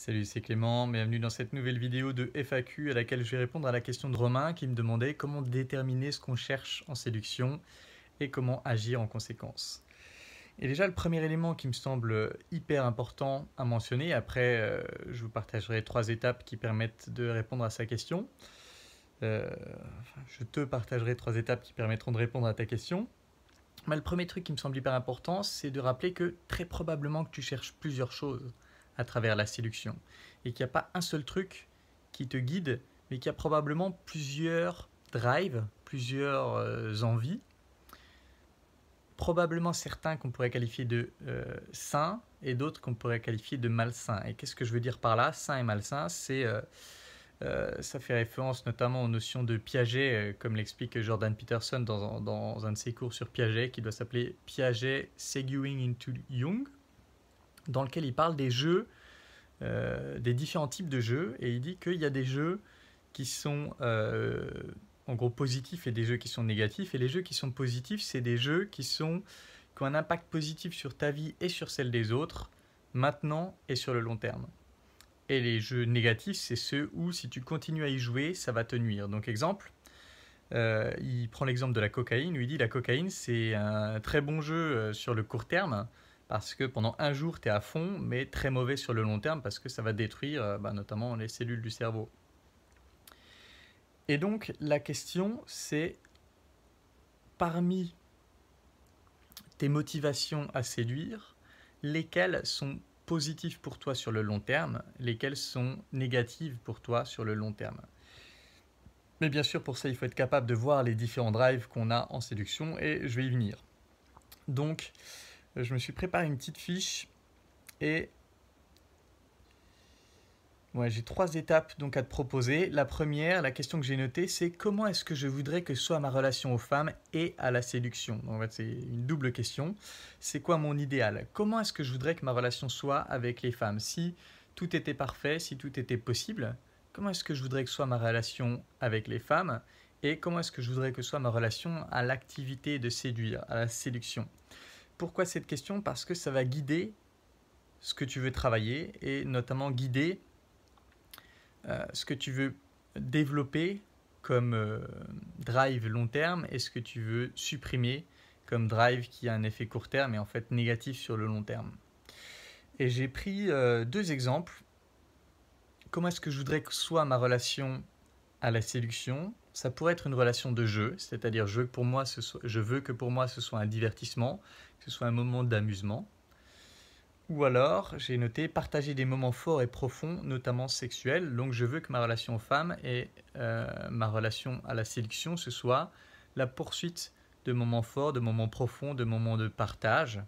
Salut, c'est Clément, bienvenue dans cette nouvelle vidéo de FAQ à laquelle je vais répondre à la question de Romain qui me demandait comment déterminer ce qu'on cherche en séduction et comment agir en conséquence. Et déjà, le premier élément qui me semble hyper important à mentionner, après je vous partagerai 3 étapes qui permettent de répondre à sa question. Je te partagerai 3 étapes qui permettront de répondre à ta question. Mais le premier truc qui me semble hyper important, c'est de rappeler que très probablement que tu cherches plusieurs choses à travers la séduction. Et qu'il n'y a pas un seul truc qui te guide, mais qu'il y a probablement plusieurs drives, plusieurs envies. Probablement certains qu'on pourrait qualifier de sains et d'autres qu'on pourrait qualifier de malsains. Et qu'est-ce que je veux dire par là? Sain et malsain, ça fait référence notamment aux notions de Piaget, comme l'explique Jordan Peterson dans un de ses cours sur Piaget, qui doit s'appeler Piaget Seguing into Jung, dans lequel il parle des jeux, des différents types de jeux, et il dit qu'il y a des jeux qui sont en gros positifs et des jeux qui sont négatifs, et les jeux qui sont positifs, c'est des jeux qui ont un impact positif sur ta vie et sur celle des autres, maintenant et sur le long terme. Et les jeux négatifs, c'est ceux où si tu continues à y jouer, ça va te nuire. Donc exemple, il prend l'exemple de la cocaïne, où il dit la cocaïne c'est un très bon jeu sur le court terme, parce que pendant un jour tu es à fond, mais très mauvais sur le long terme, parce que ça va détruire notamment les cellules du cerveau. Et donc la question c'est, parmi tes motivations à séduire, lesquelles sont positives pour toi sur le long terme, lesquelles sont négatives pour toi sur le long terme. Mais bien sûr, pour ça, il faut être capable de voir les différents drives qu'on a en séduction, et je vais y venir. Donc, je me suis préparé une petite fiche, et j'ai 3 étapes donc à te proposer. La première, la question que j'ai notée, c'est comment est-ce que je voudrais que soit ma relation aux femmes et à la séduction. Donc, en fait, c'est une double question. C'est quoi mon idéal? Comment est-ce que je voudrais que ma relation soit avec les femmes? Si tout était parfait, si tout était possible, comment est-ce que je voudrais que soit ma relation avec les femmes? Et comment est-ce que je voudrais que soit ma relation à l'activité de séduire, à la séduction? Pourquoi cette question? Parce que ça va guider ce que tu veux travailler, et notamment guider ce que tu veux développer comme drive long terme et ce que tu veux supprimer comme drive qui a un effet court terme et en fait négatif sur le long terme. Et j'ai pris 2 exemples. Comment est-ce que je voudrais que soit ma relation à la séduction? Ça pourrait être une relation de jeu, c'est-à-dire je veux que pour moi ce soit un divertissement, que ce soit un moment d'amusement. Ou alors, j'ai noté partager des moments forts et profonds, notamment sexuels. Donc, je veux que ma relation aux femmes et ma relation à la séduction, ce soit la poursuite de moments forts, de moments profonds, de moments de partage.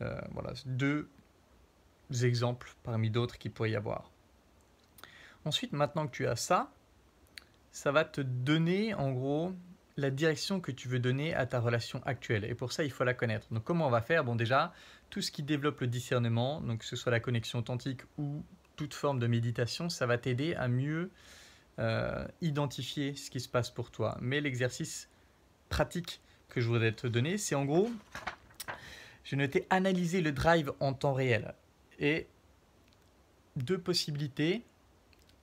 Voilà, 2 exemples parmi d'autres qu'il pourrait y avoir. Ensuite, maintenant que tu as ça, ça va te donner en gros la direction que tu veux donner à ta relation actuelle. Et pour ça, il faut la connaître. Donc comment on va faire? Bon, déjà, tout ce qui développe le discernement, donc que ce soit la connexion authentique ou toute forme de méditation, ça va t'aider à mieux identifier ce qui se passe pour toi. Mais l'exercice pratique que je voudrais te donner, c'est en gros, j'ai noté analyser le drive en temps réel. Et 2 possibilités.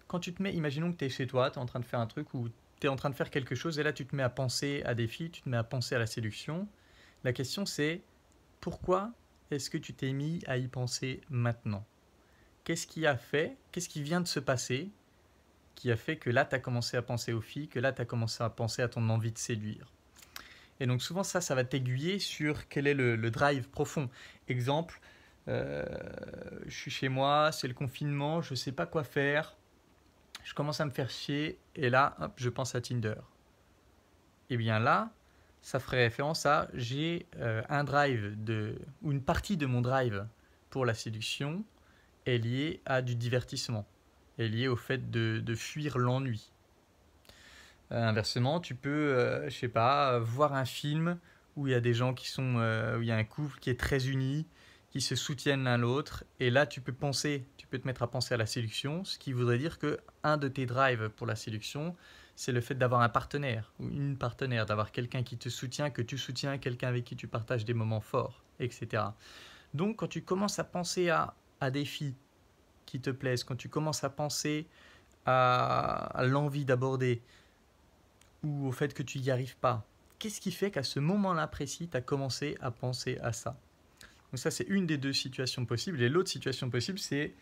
Quand tu te mets, imaginons que tu es chez toi, tu es en train de faire un truc ou tu es en train de faire quelque chose et là tu te mets à penser à des filles, tu te mets à penser à la séduction. La question c'est, pourquoi est-ce que tu t'es mis à y penser maintenant? Qu'est-ce qui vient de se passer, qui a fait que là tu as commencé à penser aux filles, que là tu as commencé à penser à ton envie de séduire? Et donc souvent ça va t'aiguiller sur quel est le drive profond. Exemple, je suis chez moi, c'est le confinement, je ne sais pas quoi faire. Je commence à me faire chier et là, hop, je pense à Tinder. Et bien là, ça ferait référence à j'ai un drive ou une partie de mon drive pour la séduction est liée à du divertissement, est liée au fait de fuir l'ennui. Inversement, tu peux, je sais pas, voir un film où il y a des gens où il y a un couple qui est très uni, qui se soutiennent l'un l'autre, et là tu peux te mettre à penser à la séduction, ce qui voudrait dire que un de tes drives pour la séduction, c'est le fait d'avoir un partenaire ou une partenaire, d'avoir quelqu'un qui te soutient, que tu soutiens, quelqu'un avec qui tu partages des moments forts, etc. Donc quand tu commences à penser à des filles qui te plaisent, quand tu commences à penser à l'envie d'aborder ou au fait que tu n'y arrives pas, qu'est-ce qui fait qu'à ce moment-là précis, tu as commencé à penser à ça? Donc ça, c'est une des deux situations possibles. Et l'autre situation possible, c'est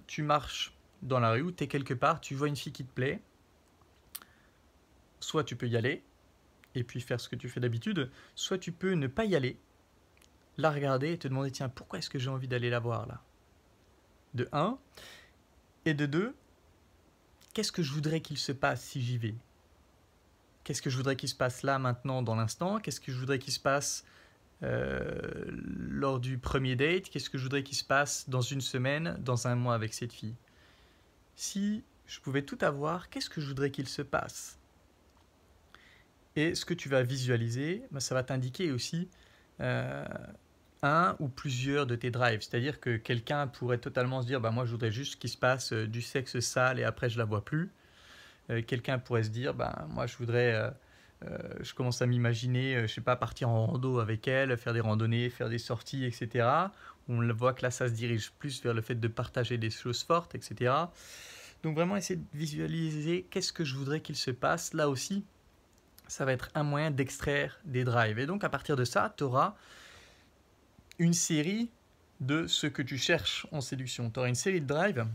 tu marches dans la rue ou tu es quelque part, tu vois une fille qui te plaît, soit tu peux y aller et puis faire ce que tu fais d'habitude, soit tu peux ne pas y aller, la regarder et te demander, tiens, pourquoi est-ce que j'ai envie d'aller la voir là? De un. Et de deux, qu'est-ce que je voudrais qu'il se passe si j'y vais? Qu'est-ce que je voudrais qu'il se passe là, maintenant, dans l'instant? Qu'est-ce que je voudrais qu'il se passe lors du premier date? Qu'est-ce que je voudrais qu'il se passe dans une semaine, dans un mois avec cette fille? Si je pouvais tout avoir, qu'est-ce que je voudrais qu'il se passe? Et ce que tu vas visualiser, ça va t'indiquer aussi un ou plusieurs de tes drives. C'est-à-dire que quelqu'un pourrait totalement se dire moi je voudrais juste qu'il se passe du sexe sale et après je la vois plus. Quelqu'un pourrait se dire moi je voudrais je commence à m'imaginer je sais pas, partir en rando avec elle, faire des randonnées, faire des sorties, etc. On voit que là ça se dirige plus vers le fait de partager des choses fortes, etc. Donc vraiment essayer de visualiser qu'est-ce que je voudrais qu'il se passe. Là aussi ça va être un moyen d'extraire des drives. Et donc à partir de ça, tu auras une série de ce que tu cherches en séduction. Tu auras une série de drives.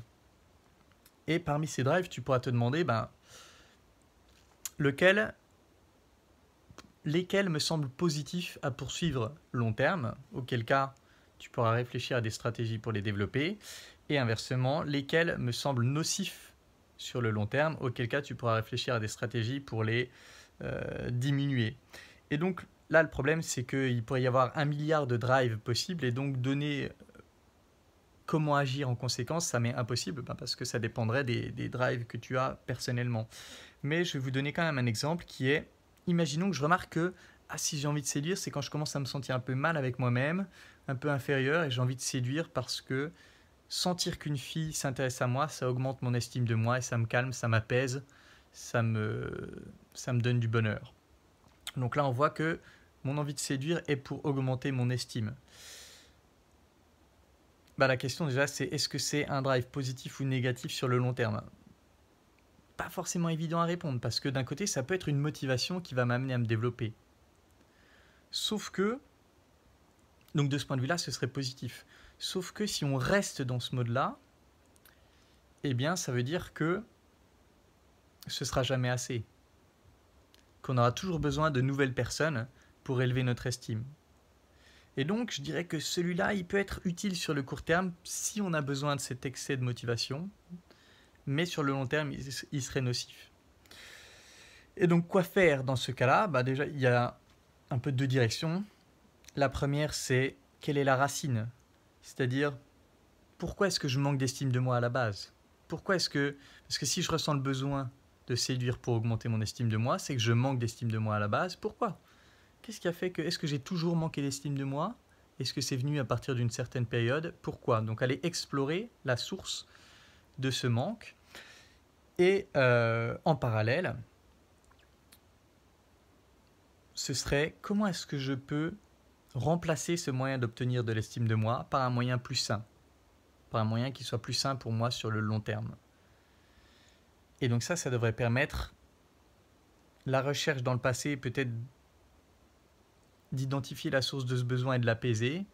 Et parmi ces drives, tu pourras te demander lesquels me semblent positifs à poursuivre long terme, auquel cas tu pourras réfléchir à des stratégies pour les développer. Et inversement, lesquels me semblent nocifs sur le long terme, auquel cas tu pourras réfléchir à des stratégies pour les diminuer. Et donc là, le problème, c'est qu'il pourrait y avoir 1 milliard de drives possibles, et donc donner comment agir en conséquence, ça m'est impossible, parce que ça dépendrait des drives que tu as personnellement. Mais je vais vous donner quand même un exemple qui est, imaginons que je remarque que si j'ai envie de séduire, c'est quand je commence à me sentir un peu mal avec moi-même, un peu inférieur, et j'ai envie de séduire parce que sentir qu'une fille s'intéresse à moi, ça augmente mon estime de moi, et ça me calme, ça m'apaise, ça me donne du bonheur. Donc là, on voit que mon envie de séduire est pour augmenter mon estime. La question déjà, c'est est-ce que c'est un drive positif ou négatif sur le long terme? Pas forcément évident à répondre, parce que d'un côté, ça peut être une motivation qui va m'amener à me développer. Sauf que, donc de ce point de vue-là, ce serait positif. Sauf que si on reste dans ce mode-là, eh bien, ça veut dire que ce sera jamais assez. Qu'on aura toujours besoin de nouvelles personnes pour élever notre estime. Et donc, je dirais que celui-là, il peut être utile sur le court terme si on a besoin de cet excès de motivation, mais sur le long terme, il serait nocif. Et donc, quoi faire dans ce cas-là? Déjà, il y a un peu deux directions. La première, c'est quelle est la racine? C'est-à-dire, pourquoi est-ce que je manque d'estime de moi à la base? Parce que si je ressens le besoin de séduire pour augmenter mon estime de moi, c'est que je manque d'estime de moi à la base. Pourquoi? Qu'est-ce qui a fait que... Est-ce que j'ai toujours manqué d'estime de moi? Est-ce que c'est venu à partir d'une certaine période? Pourquoi? Donc aller explorer la source de ce manque. Et en parallèle, ce serait comment est-ce que je peux remplacer ce moyen d'obtenir de l'estime de moi par un moyen plus sain, par un moyen qui soit plus sain pour moi sur le long terme. Et donc ça devrait permettre la recherche dans le passé, peut-être d'identifier la source de ce besoin et de l'apaiser,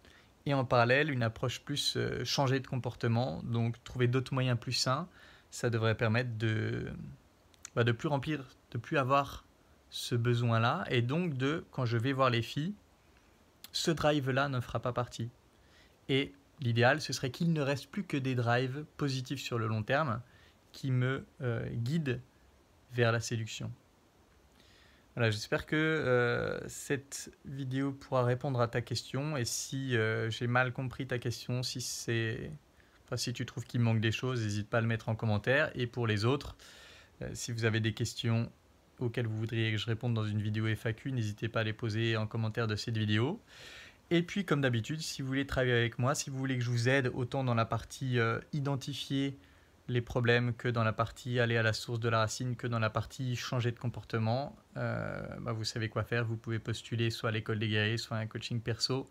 et en parallèle une approche plus changée de comportement, donc trouver d'autres moyens plus sains. Ça devrait permettre de plus avoir ce besoin-là, et donc quand je vais voir les filles, ce drive-là ne fera pas partie. Et l'idéal, ce serait qu'il ne reste plus que des drives positifs sur le long terme qui me guident vers la séduction. Voilà, j'espère que cette vidéo pourra répondre à ta question, et si j'ai mal compris ta question, si tu trouves qu'il manque des choses, n'hésite pas à le mettre en commentaire. Et pour les autres, si vous avez des questions auxquelles vous voudriez que je réponde dans une vidéo FAQ, n'hésitez pas à les poser en commentaire de cette vidéo. Et puis comme d'habitude, si vous voulez travailler avec moi, si vous voulez que je vous aide autant dans la partie identifier les problèmes que dans la partie aller à la source de la racine, que dans la partie changer de comportement, vous savez quoi faire. Vous pouvez postuler soit à l'école des guerriers, soit à un coaching perso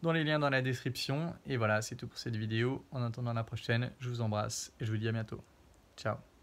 dans les liens dans la description. Et voilà, c'est tout pour cette vidéo. En attendant la prochaine, je vous embrasse et je vous dis à bientôt. Ciao.